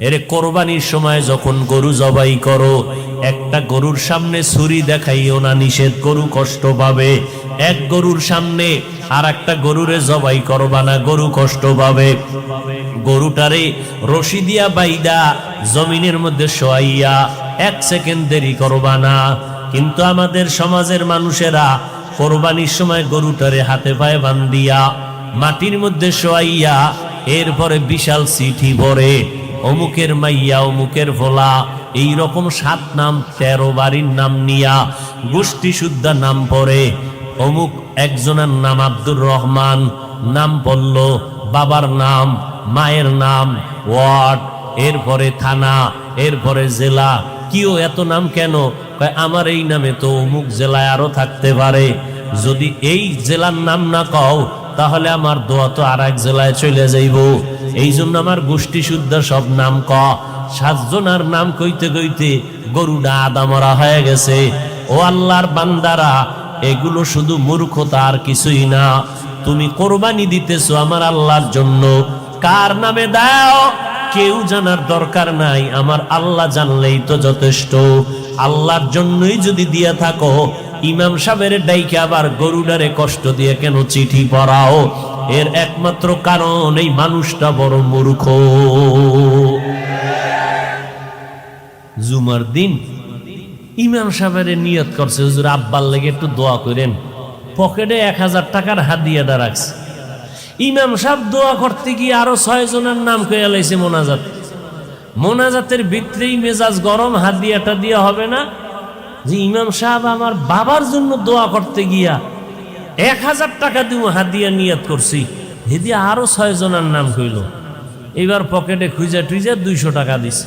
এর কোরবানির সময় যখন গরু জবাই করো, একটা গরুর সামনে ছুরি দেখাইও না, নিষেধ, গরু কষ্ট পাবে। এক গরুর সামনে আর একটা গরুরে জবাই করবা না, গরু কষ্ট পাবে। গরুটারে রশি দিয়া বাইদা জমিনের মধ্যে শোয়াইয়া 1 সেকেন্ড দেরি করবা না। কিন্তু আমাদের সমাজের মানুষেরা কোরবানির সময় গরুটারে হাতে পায়ে বান্ধিয়া মাটির মধ্যে শোয়াইয়া এরপরে বিশাল চিঠি পড়ে, অমুকের মাইয়া, অমুকের ভোলা, এইরকম 7 নাম 13 বাড়ির নাম নিয়া গোষ্ঠী শুদ্ধা নাম পড়ে। অমুক একজনের নাম আব্দুর রহমান, নাম পড়ল, বাবার নাম, মায়ের নাম, ওয়ার্ড, এরপরে থানা, এরপরে জেলা। কিও এত নাম কেন? আমার এই নামে তো অমুক জেলায় আরো থাকতে পারে। যদি এই জেলার নাম না কও তাহলে আমার দোয়া তো আর এক জেলায় চলে যাইব। এই জন্য আমার গোষ্ঠী শুদ্ধ সব নাম ক। 7 জনের নাম কইতে কইতে গরুটা আদা মরা হয়ে গেছে। ও আল্লাহর বান্দারা, এগুলো শুধু মূর্খতা আর কিছুই না। তুমি কোরবানি দিতেছো আমার আল্লাহর জন্য, কার নামে দাও কেউ জানার দরকার নাই, আমার আল্লাহ জানলেই তো যথেষ্ট। আল্লাহর জন্যই যদি দিয়া থাকো, ইমাম সাহেবের ডাইকে আবার গরুডারে কষ্ট দিয়ে কেন চিঠি পড়াও? এর একমাত্র কারণ এই মানুষটা বড় মূর্খ। জুমার দিন ইমাম সাহেবের নিয়ত করছে, হুজুর আব্বার লেগে একটু দোয়া করেন। পকেটে 1000 টাকার হাদিয়াটা রাখছে। ইমাম সাহেব দোয়া করতে গিয়ে আরো 6 জনের নাম কয়ে লাইছে মোনাজাত। মোনাজাতের ভিতরেই মেজাজ গরম, হাদিয়াটা দিয়া হবে না যে ইমাম সাহেব আমার বাবার জন্য দোয়া করতে গিয়া 1000 টাকা দিব হাদিয়া নিয়ত করছি, হেদিয়া আরো 6 জনের নাম কইল। এবার পকেটে খুঁজা টুইজা 200 টাকা দিছে,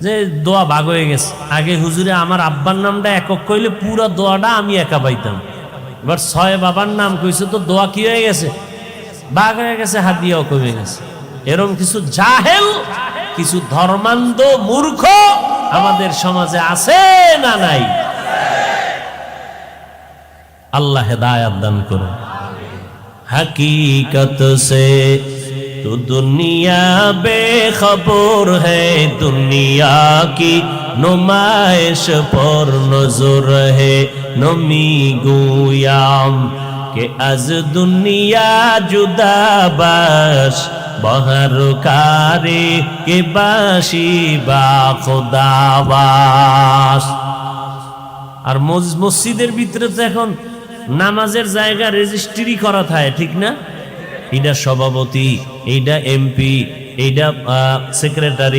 যে দোয়া ভাগ হয়ে গেছে। আগে হুজুরে আমার আব্বার নামটা একক কইলে পুরো দোয়াটা আমি একা পাইতাম, এবার 6 বাবার নাম কইছে তো দোয়া কি হয়ে গেছে, ভাগ হয়ে গেছে, হাদিয়াও কমে গেছে। এরকম কিছু জাহেল, কিছু ধর্মান্ধ মূর্খ আমাদের সমাজে আছে না নাই? আল্লাহ হেদায়েত দান করুন। हकीकत से तो दुनिया बेखबर है, दुनिया की नुमाइश पर नजर है। नमी गुयाम के अज दुनिया जुदा बाश, बहर कारे के बाशी बा खुदाबास। আর মসজিদের ভিতরে তো এখন নামাজের জায়গা রেজিস্ট্রি করা থাকে, ঠিক না? এইটা সভাপতি, এইটা এমপি, এইটা সেক্রেটারি।